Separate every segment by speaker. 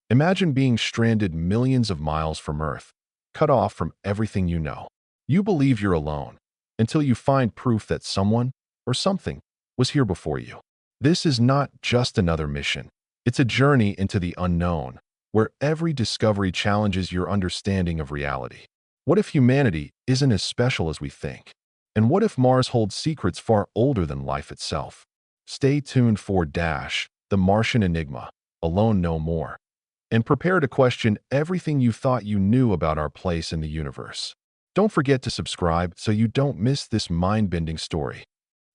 Speaker 1: Imagine being stranded millions of miles from Earth, cut off from everything you know. You believe you're alone until you find proof that someone or something was here before you. This is not just another mission. It's a journey into the unknown, where every discovery challenges your understanding of reality. What if humanity isn't as special as we think? And what if Mars holds secrets far older than life itself? Stay tuned for the Martian Enigma, Alone No More, and prepare to question everything you thought you knew about our place in the universe. Don't forget to subscribe so you don't miss this mind-bending story.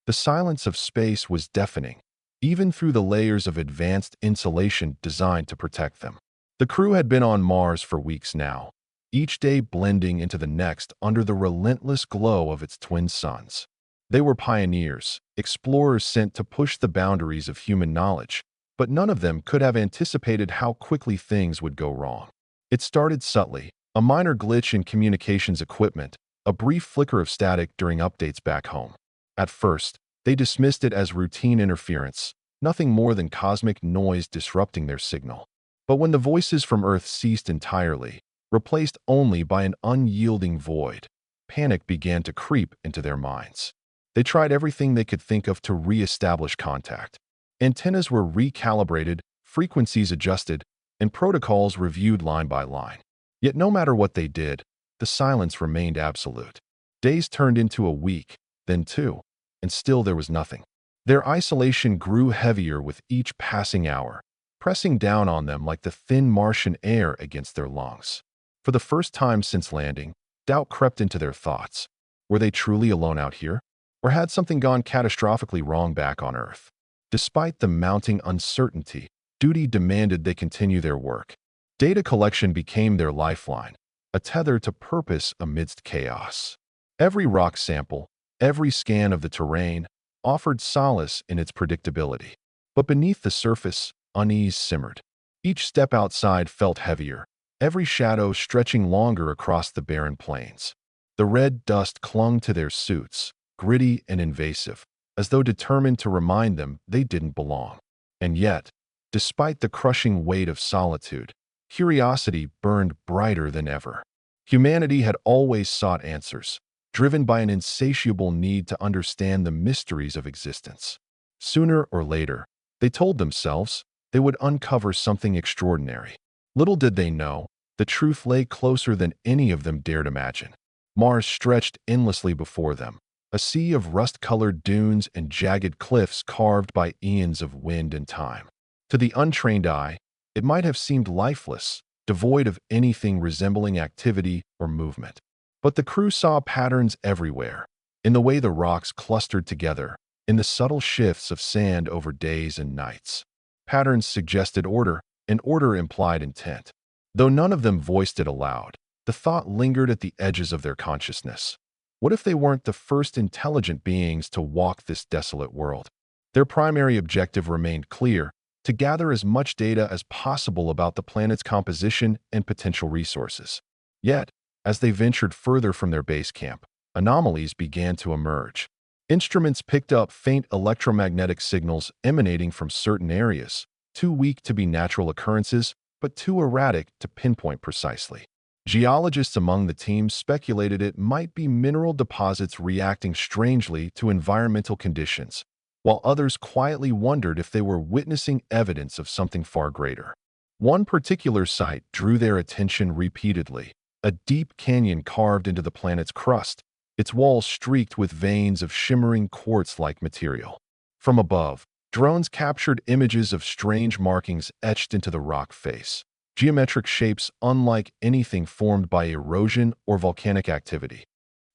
Speaker 1: The silence of space was deafening, even through the layers of advanced insulation designed to protect them. The crew had been on Mars for weeks now, each day blending into the next under the relentless glow of its twin suns. They were pioneers, explorers sent to push the boundaries of human knowledge, but none of them could have anticipated how quickly things would go wrong. It started subtly, a minor glitch in communications equipment, a brief flicker of static during updates back home. At first, they dismissed it as routine interference, nothing more than cosmic noise disrupting their signal. But when the voices from Earth ceased entirely, replaced only by an unyielding void, panic began to creep into their minds. They tried everything they could think of to re-establish contact. Antennas were recalibrated, frequencies adjusted, and protocols reviewed line by line. Yet no matter what they did, the silence remained absolute. Days turned into a week, then two, and still there was nothing. Their isolation grew heavier with each passing hour, pressing down on them like the thin Martian air against their lungs. For the first time since landing, doubt crept into their thoughts. Were they truly alone out here? Or had something gone catastrophically wrong back on Earth? Despite the mounting uncertainty, duty demanded they continue their work. Data collection became their lifeline, a tether to purpose amidst chaos. Every rock sample, every scan of the terrain, offered solace in its predictability. But beneath the surface, unease simmered. Each step outside felt heavier, every shadow stretching longer across the barren plains. The red dust clung to their suits, gritty and invasive, as though determined to remind them they didn't belong. And yet, despite the crushing weight of solitude, curiosity burned brighter than ever. Humanity had always sought answers, driven by an insatiable need to understand the mysteries of existence. Sooner or later, they told themselves, they would uncover something extraordinary. Little did they know, the truth lay closer than any of them dared imagine. Mars stretched endlessly before them, a sea of rust-colored dunes and jagged cliffs carved by eons of wind and time. To the untrained eye, it might have seemed lifeless, devoid of anything resembling activity or movement. But the crew saw patterns everywhere, in the way the rocks clustered together, in the subtle shifts of sand over days and nights. Patterns suggested order, and order implied intent. Though none of them voiced it aloud, the thought lingered at the edges of their consciousness. What if they weren't the first intelligent beings to walk this desolate world? Their primary objective remained clear: to gather as much data as possible about the planet's composition and potential resources. Yet, as they ventured further from their base camp, anomalies began to emerge. Instruments picked up faint electromagnetic signals emanating from certain areas, too weak to be natural occurrences, but too erratic to pinpoint precisely. Geologists among the team speculated it might be mineral deposits reacting strangely to environmental conditions, while others quietly wondered if they were witnessing evidence of something far greater. One particular site drew their attention repeatedly: a deep canyon carved into the planet's crust, its walls streaked with veins of shimmering quartz-like material. From above, drones captured images of strange markings etched into the rock face, geometric shapes unlike anything formed by erosion or volcanic activity.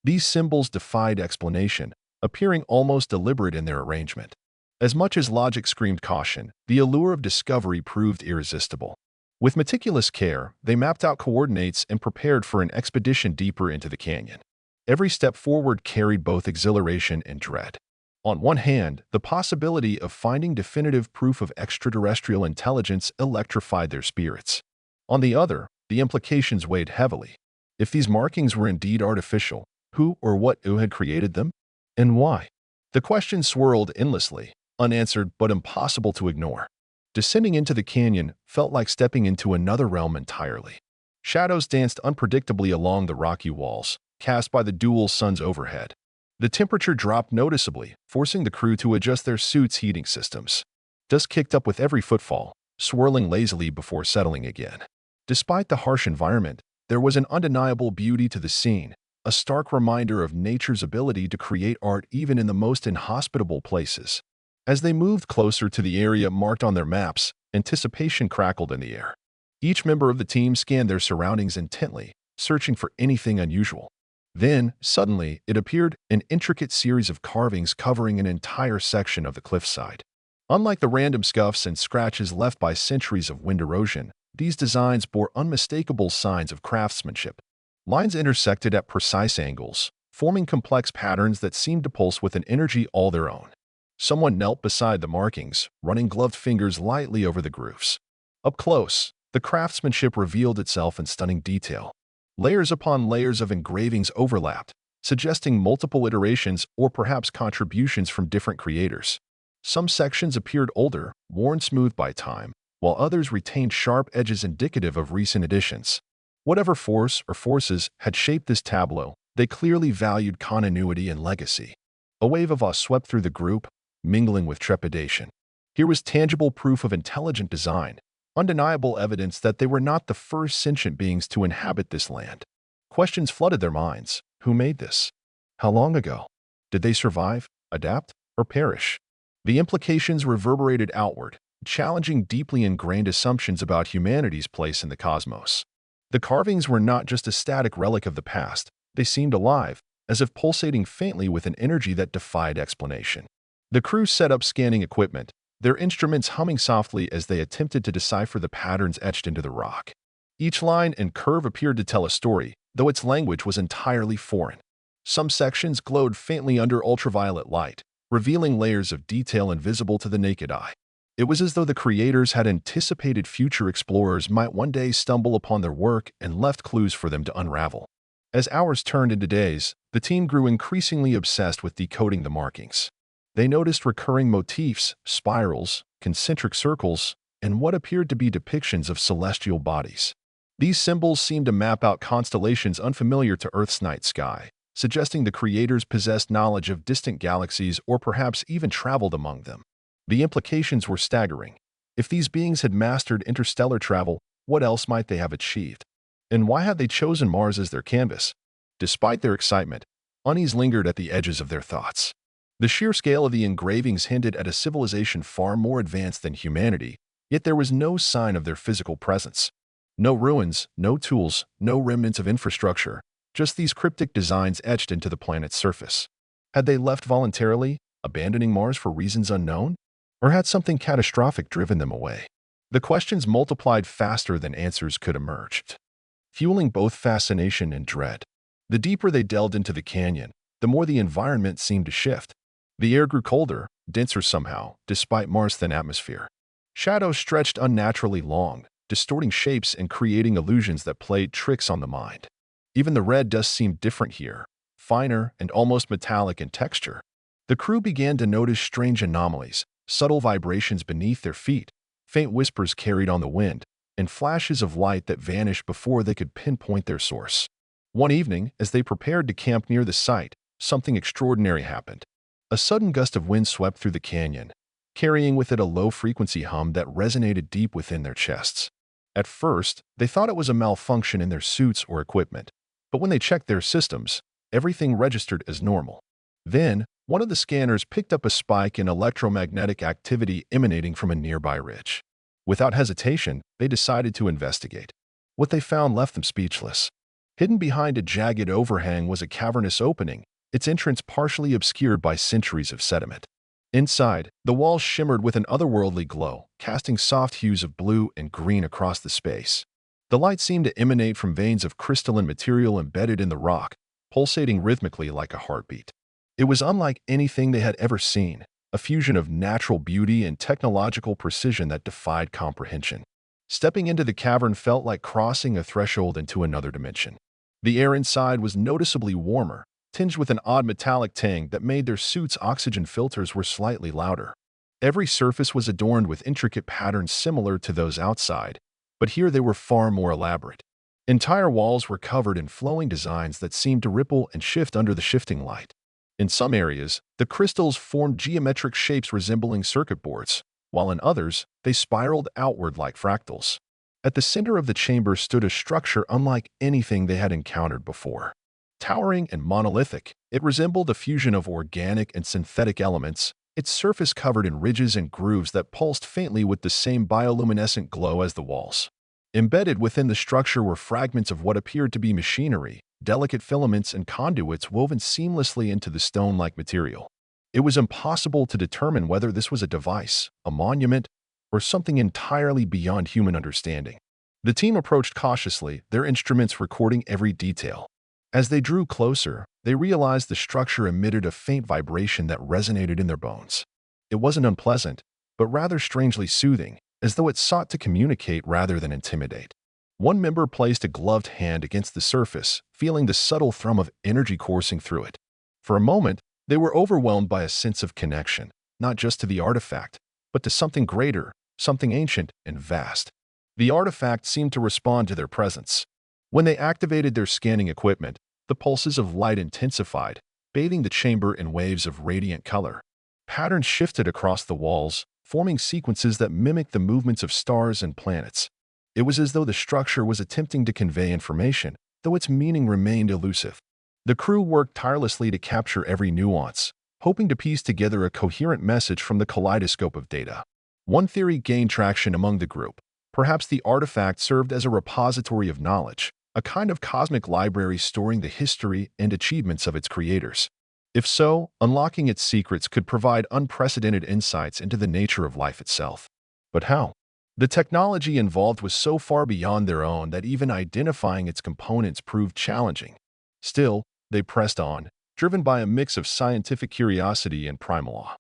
Speaker 1: These symbols defied explanation, appearing almost deliberate in their arrangement. As much as logic screamed caution, the allure of discovery proved irresistible. With meticulous care, they mapped out coordinates and prepared for an expedition deeper into the canyon. Every step forward carried both exhilaration and dread. On one hand, the possibility of finding definitive proof of extraterrestrial intelligence electrified their spirits. On the other, the implications weighed heavily. If these markings were indeed artificial, who or what had created them? And why? The question swirled endlessly, unanswered but impossible to ignore. Descending into the canyon felt like stepping into another realm entirely. Shadows danced unpredictably along the rocky walls, cast by the dual suns overhead. The temperature dropped noticeably, forcing the crew to adjust their suits' heating systems. Dust kicked up with every footfall, swirling lazily before settling again. Despite the harsh environment, there was an undeniable beauty to the scene, a stark reminder of nature's ability to create art even in the most inhospitable places. As they moved closer to the area marked on their maps, anticipation crackled in the air. Each member of the team scanned their surroundings intently, searching for anything unusual. Then, suddenly, it appeared, an intricate series of carvings covering an entire section of the cliffside. Unlike the random scuffs and scratches left by centuries of wind erosion, these designs bore unmistakable signs of craftsmanship. Lines intersected at precise angles, forming complex patterns that seemed to pulse with an energy all their own. Someone knelt beside the markings, running gloved fingers lightly over the grooves. Up close, the craftsmanship revealed itself in stunning detail. Layers upon layers of engravings overlapped, suggesting multiple iterations or perhaps contributions from different creators. Some sections appeared older, worn smooth by time, while others retained sharp edges indicative of recent additions. Whatever force or forces had shaped this tableau, they clearly valued continuity and legacy. A wave of awe swept through the group, mingling with trepidation. Here was tangible proof of intelligent design, undeniable evidence that they were not the first sentient beings to inhabit this land. Questions flooded their minds. Who made this? How long ago? Did they survive, adapt, or perish? The implications reverberated outward, challenging deeply ingrained assumptions about humanity's place in the cosmos. The carvings were not just a static relic of the past, they seemed alive, as if pulsating faintly with an energy that defied explanation. The crew set up scanning equipment, their instruments humming softly as they attempted to decipher the patterns etched into the rock. Each line and curve appeared to tell a story, though its language was entirely foreign. Some sections glowed faintly under ultraviolet light, revealing layers of detail invisible to the naked eye. It was as though the creators had anticipated future explorers might one day stumble upon their work and left clues for them to unravel. As hours turned into days, the team grew increasingly obsessed with decoding the markings. They noticed recurring motifs, spirals, concentric circles, and what appeared to be depictions of celestial bodies. These symbols seemed to map out constellations unfamiliar to Earth's night sky, suggesting the creators possessed knowledge of distant galaxies or perhaps even traveled among them. The implications were staggering. If these beings had mastered interstellar travel, what else might they have achieved? And why had they chosen Mars as their canvas? Despite their excitement, unease lingered at the edges of their thoughts. The sheer scale of the engravings hinted at a civilization far more advanced than humanity, yet there was no sign of their physical presence. No ruins, no tools, no remnants of infrastructure, just these cryptic designs etched into the planet's surface. Had they left voluntarily, abandoning Mars for reasons unknown? Or had something catastrophic driven them away? The questions multiplied faster than answers could emerge, fueling both fascination and dread. The deeper they delved into the canyon, the more the environment seemed to shift. The air grew colder, denser somehow, despite Mars' thin atmosphere. Shadows stretched unnaturally long, distorting shapes and creating illusions that played tricks on the mind. Even the red dust seemed different here, finer and almost metallic in texture. The crew began to notice strange anomalies, subtle vibrations beneath their feet, faint whispers carried on the wind, and flashes of light that vanished before they could pinpoint their source. One evening, as they prepared to camp near the site, something extraordinary happened. A sudden gust of wind swept through the canyon, carrying with it a low-frequency hum that resonated deep within their chests. At first, they thought it was a malfunction in their suits or equipment, but when they checked their systems, everything registered as normal. Then, one of the scanners picked up a spike in electromagnetic activity emanating from a nearby ridge. Without hesitation, they decided to investigate. What they found left them speechless. Hidden behind a jagged overhang was a cavernous opening, its entrance partially obscured by centuries of sediment. Inside, the walls shimmered with an otherworldly glow, casting soft hues of blue and green across the space. The light seemed to emanate from veins of crystalline material embedded in the rock, pulsating rhythmically like a heartbeat. It was unlike anything they had ever seen, a fusion of natural beauty and technological precision that defied comprehension. Stepping into the cavern felt like crossing a threshold into another dimension. The air inside was noticeably warmer, tinged with an odd metallic tang that made their suits' oxygen filters were slightly louder. Every surface was adorned with intricate patterns similar to those outside, but here they were far more elaborate. Entire walls were covered in flowing designs that seemed to ripple and shift under the shifting light. In some areas, the crystals formed geometric shapes resembling circuit boards, while in others, they spiraled outward like fractals. At the center of the chamber stood a structure unlike anything they had encountered before. Towering and monolithic, it resembled a fusion of organic and synthetic elements, its surface covered in ridges and grooves that pulsed faintly with the same bioluminescent glow as the walls. Embedded within the structure were fragments of what appeared to be machinery, delicate filaments and conduits woven seamlessly into the stone-like material. It was impossible to determine whether this was a device, a monument, or something entirely beyond human understanding. The team approached cautiously, their instruments recording every detail. As they drew closer, they realized the structure emitted a faint vibration that resonated in their bones. It wasn't unpleasant, but rather strangely soothing, as though it sought to communicate rather than intimidate. One member placed a gloved hand against the surface, feeling the subtle thrum of energy coursing through it. For a moment, they were overwhelmed by a sense of connection, not just to the artifact, but to something greater, something ancient and vast. The artifact seemed to respond to their presence. When they activated their scanning equipment, the pulses of light intensified, bathing the chamber in waves of radiant color. Patterns shifted across the walls, forming sequences that mimicked the movements of stars and planets. It was as though the structure was attempting to convey information, though its meaning remained elusive. The crew worked tirelessly to capture every nuance, hoping to piece together a coherent message from the kaleidoscope of data. One theory gained traction among the group. Perhaps the artifact served as a repository of knowledge, a kind of cosmic library storing the history and achievements of its creators. If so, unlocking its secrets could provide unprecedented insights into the nature of life itself. But how? The technology involved was so far beyond their own that even identifying its components proved challenging. Still, they pressed on, driven by a mix of scientific curiosity and primal awe.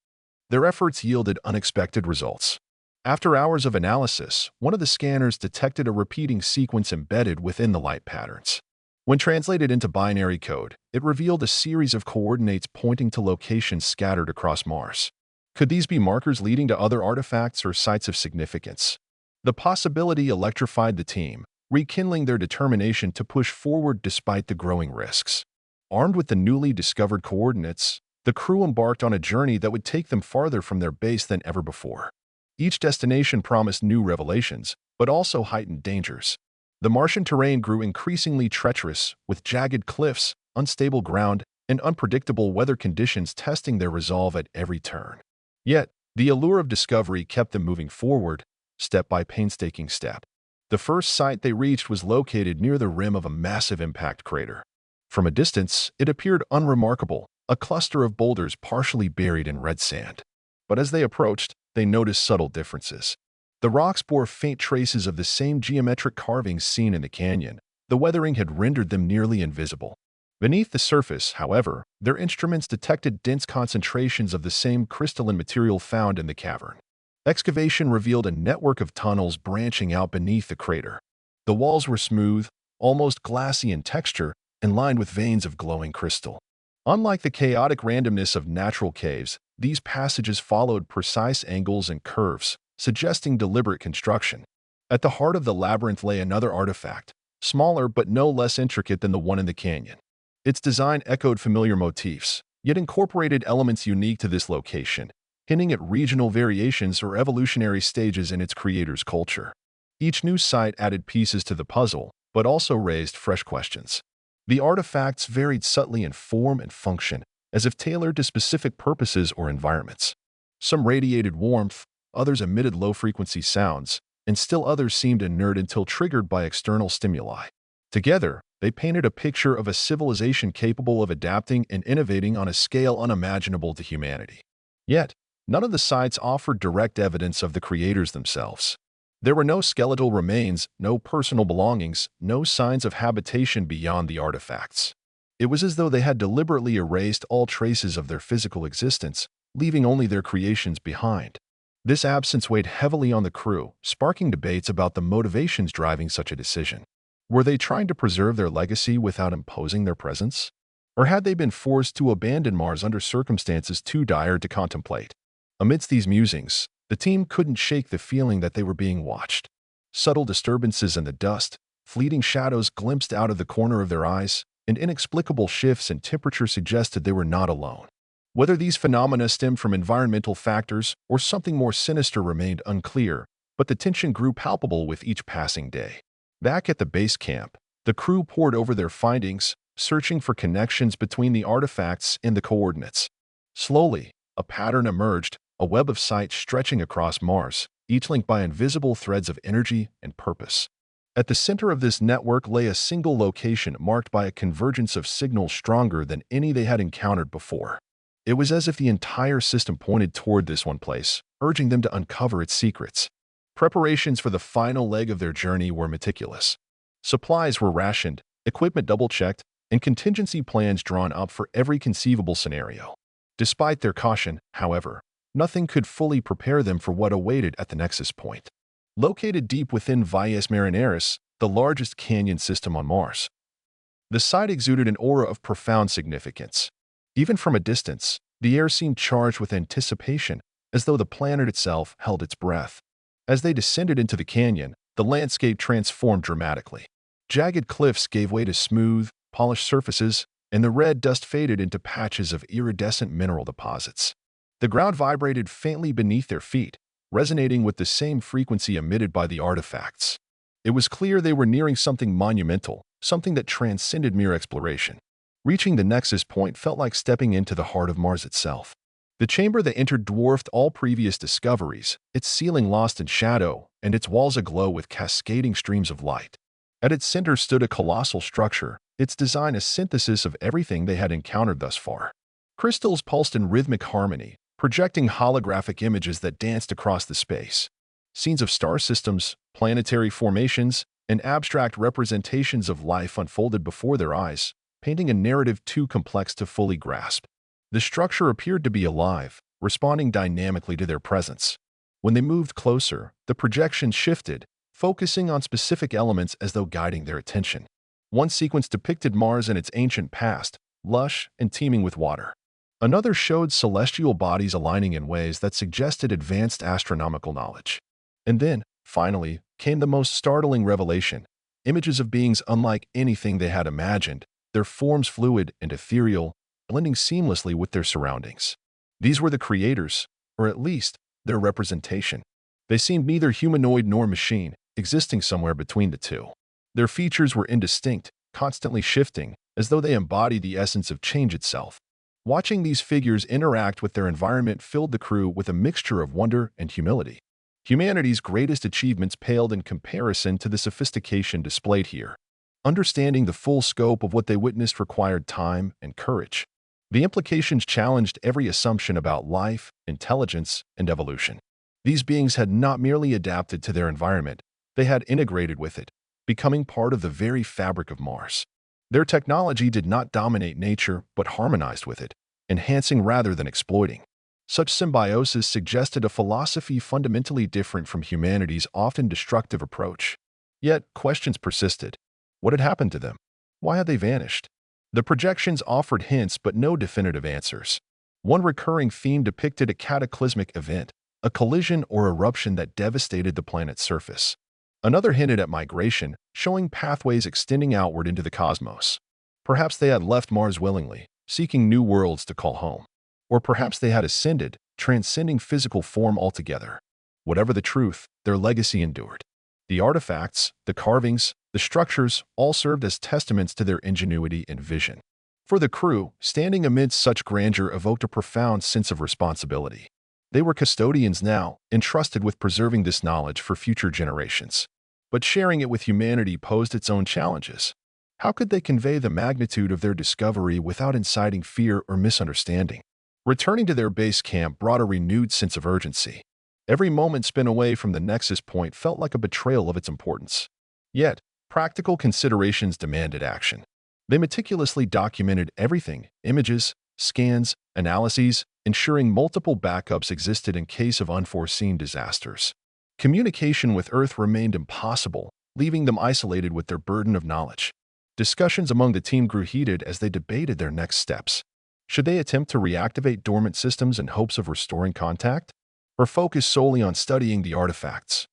Speaker 1: Their efforts yielded unexpected results. After hours of analysis, one of the scanners detected a repeating sequence embedded within the light patterns. When translated into binary code, it revealed a series of coordinates pointing to locations scattered across Mars. Could these be markers leading to other artifacts or sites of significance? The possibility electrified the team, rekindling their determination to push forward despite the growing risks. Armed with the newly discovered coordinates, the crew embarked on a journey that would take them farther from their base than ever before. Each destination promised new revelations, but also heightened dangers. The Martian terrain grew increasingly treacherous, with jagged cliffs, unstable ground, and unpredictable weather conditions testing their resolve at every turn. Yet, the allure of discovery kept them moving forward, step by painstaking step. The first site they reached was located near the rim of a massive impact crater. From a distance, it appeared unremarkable, a cluster of boulders partially buried in red sand. But as they approached, they noticed subtle differences. The rocks bore faint traces of the same geometric carvings seen in the canyon. The weathering had rendered them nearly invisible. Beneath the surface, however, their instruments detected dense concentrations of the same crystalline material found in the cavern. Excavation revealed a network of tunnels branching out beneath the crater. The walls were smooth, almost glassy in texture, and lined with veins of glowing crystal. Unlike the chaotic randomness of natural caves, these passages followed precise angles and curves, suggesting deliberate construction. At the heart of the labyrinth lay another artifact, smaller but no less intricate than the one in the canyon. Its design echoed familiar motifs, yet incorporated elements unique to this location, hinting at regional variations or evolutionary stages in its creator's culture. Each new site added pieces to the puzzle, but also raised fresh questions. The artifacts varied subtly in form and function, as if tailored to specific purposes or environments. Some radiated warmth, others emitted low-frequency sounds, and still others seemed inert until triggered by external stimuli. Together, they painted a picture of a civilization capable of adapting and innovating on a scale unimaginable to humanity. Yet, none of the sites offered direct evidence of the creators themselves. There were no skeletal remains, no personal belongings, no signs of habitation beyond the artifacts. It was as though they had deliberately erased all traces of their physical existence, leaving only their creations behind. This absence weighed heavily on the crew, sparking debates about the motivations driving such a decision. Were they trying to preserve their legacy without imposing their presence? Or had they been forced to abandon Mars under circumstances too dire to contemplate? Amidst these musings, the team couldn't shake the feeling that they were being watched. Subtle disturbances in the dust, fleeting shadows glimpsed out of the corner of their eyes, and inexplicable shifts in temperature suggested they were not alone. Whether these phenomena stemmed from environmental factors or something more sinister remained unclear, but the tension grew palpable with each passing day. Back at the base camp, the crew pored over their findings, searching for connections between the artifacts and the coordinates. Slowly, a pattern emerged, a web of sight stretching across Mars, each linked by invisible threads of energy and purpose. At the center of this network lay a single location marked by a convergence of signals stronger than any they had encountered before. It was as if the entire system pointed toward this one place, urging them to uncover its secrets. Preparations for the final leg of their journey were meticulous. Supplies were rationed, equipment double-checked, and contingency plans drawn up for every conceivable scenario. Despite their caution, however, nothing could fully prepare them for what awaited at the nexus point. Located deep within Valles Marineris, the largest canyon system on Mars, the site exuded an aura of profound significance. Even from a distance, the air seemed charged with anticipation, as though the planet itself held its breath. As they descended into the canyon, the landscape transformed dramatically. Jagged cliffs gave way to smooth, polished surfaces, and the red dust faded into patches of iridescent mineral deposits. The ground vibrated faintly beneath their feet, resonating with the same frequency emitted by the artifacts. It was clear they were nearing something monumental, something that transcended mere exploration. Reaching the nexus point felt like stepping into the heart of Mars itself. The chamber they entered dwarfed all previous discoveries, its ceiling lost in shadow and its walls aglow with cascading streams of light. At its center stood a colossal structure, its design a synthesis of everything they had encountered thus far. Crystals pulsed in rhythmic harmony, projecting holographic images that danced across the space. Scenes of star systems, planetary formations, and abstract representations of life unfolded before their eyes, painting a narrative too complex to fully grasp. The structure appeared to be alive, responding dynamically to their presence. When they moved closer, the projections shifted, focusing on specific elements as though guiding their attention. One sequence depicted Mars in its ancient past, lush and teeming with water. Another showed celestial bodies aligning in ways that suggested advanced astronomical knowledge. And then, finally, came the most startling revelation: images of beings unlike anything they had imagined, their forms fluid and ethereal, blending seamlessly with their surroundings. These were the creators, or at least, their representation. They seemed neither humanoid nor machine, existing somewhere between the two. Their features were indistinct, constantly shifting, as though they embodied the essence of change itself. Watching these figures interact with their environment filled the crew with a mixture of wonder and humility. Humanity's greatest achievements paled in comparison to the sophistication displayed here. Understanding the full scope of what they witnessed required time and courage. The implications challenged every assumption about life, intelligence, and evolution. These beings had not merely adapted to their environment, they had integrated with it, becoming part of the very fabric of Mars. Their technology did not dominate nature, but harmonized with it, enhancing rather than exploiting. Such symbiosis suggested a philosophy fundamentally different from humanity's often destructive approach. Yet, questions persisted. What had happened to them? Why had they vanished? The projections offered hints but no definitive answers. One recurring theme depicted a cataclysmic event, a collision or eruption that devastated the planet's surface. Another hinted at migration, showing pathways extending outward into the cosmos. Perhaps they had left Mars willingly, seeking new worlds to call home. Or perhaps they had ascended, transcending physical form altogether. Whatever the truth, their legacy endured. The artifacts, the carvings, the structures all served as testaments to their ingenuity and vision. For the crew, standing amidst such grandeur evoked a profound sense of responsibility. They were custodians now, entrusted with preserving this knowledge for future generations. But sharing it with humanity posed its own challenges. How could they convey the magnitude of their discovery without inciting fear or misunderstanding? Returning to their base camp brought a renewed sense of urgency. Every moment spent away from the nexus point felt like a betrayal of its importance. Yet, practical considerations demanded action. They meticulously documented everything: images, scans, analyses, ensuring multiple backups existed in case of unforeseen disasters. Communication with Earth remained impossible, leaving them isolated with their burden of knowledge. Discussions among the team grew heated as they debated their next steps. Should they attempt to reactivate dormant systems in hopes of restoring contact? or focus solely on studying the artifacts,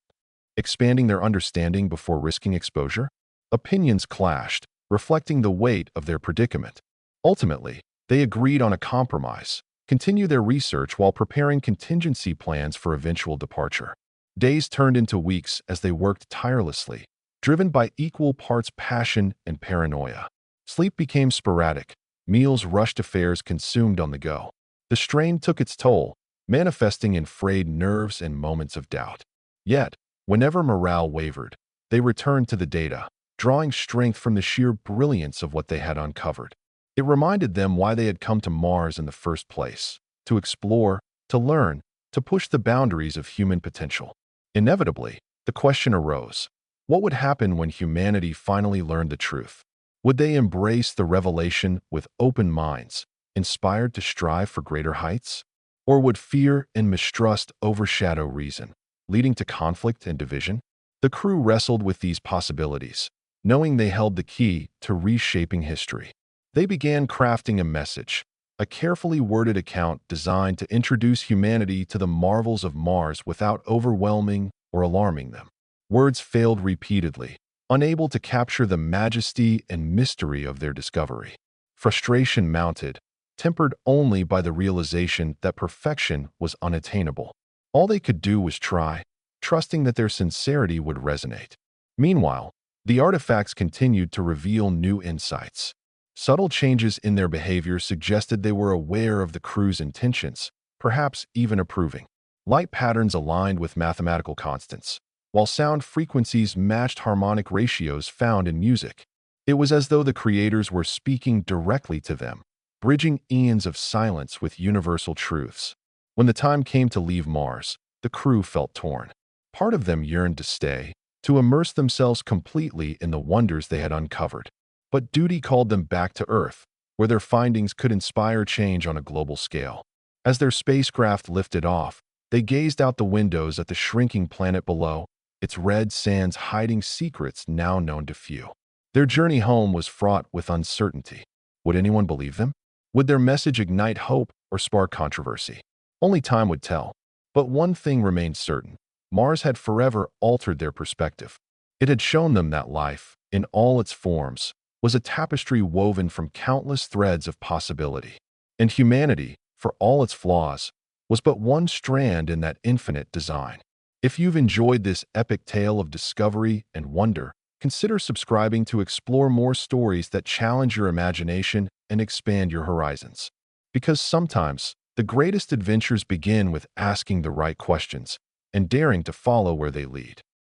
Speaker 1: expanding their understanding before risking exposure? Opinions clashed, reflecting the weight of their predicament. Ultimately, they agreed on a compromise: continue their research while preparing contingency plans for eventual departure. Days turned into weeks as they worked tirelessly, driven by equal parts passion and paranoia. Sleep became sporadic, meals rushed, affairs consumed on the go. The strain took its toll, manifesting in frayed nerves and moments of doubt. Yet, whenever morale wavered, they returned to the data, drawing strength from the sheer brilliance of what they had uncovered. It reminded them why they had come to Mars in the first place: to explore, to learn, to push the boundaries of human potential. Inevitably, the question arose: what would happen when humanity finally learned the truth? Would they embrace the revelation with open minds, inspired to strive for greater heights? Or would fear and mistrust overshadow reason, leading to conflict and division? The crew wrestled with these possibilities, knowing they held the key to reshaping history. They began crafting a message, a carefully worded account designed to introduce humanity to the marvels of Mars without overwhelming or alarming them. Words failed repeatedly, unable to capture the majesty and mystery of their discovery. Frustration mounted, tempered only by the realization that perfection was unattainable. All they could do was try, trusting that their sincerity would resonate. Meanwhile, the artifacts continued to reveal new insights. Subtle changes in their behavior suggested they were aware of the crew's intentions, perhaps even approving. Light patterns aligned with mathematical constants, while sound frequencies matched harmonic ratios found in music. It was as though the creators were speaking directly to them, bridging eons of silence with universal truths. When the time came to leave Mars, the crew felt torn. Part of them yearned to stay, to immerse themselves completely in the wonders they had uncovered. But duty called them back to Earth, where their findings could inspire change on a global scale. As their spacecraft lifted off, they gazed out the windows at the shrinking planet below, its red sands hiding secrets now known to few. Their journey home was fraught with uncertainty. Would anyone believe them? Would their message ignite hope or spark controversy? Only time would tell. But one thing remained certain: Mars had forever altered their perspective. It had shown them that life, in all its forms, was a tapestry woven from countless threads of possibility. And humanity, for all its flaws, was but one strand in that infinite design. If you've enjoyed this epic tale of discovery and wonder, consider subscribing to explore more stories that challenge your imagination and expand your horizons. Because sometimes, the greatest adventures begin with asking the right questions and daring to follow where they lead.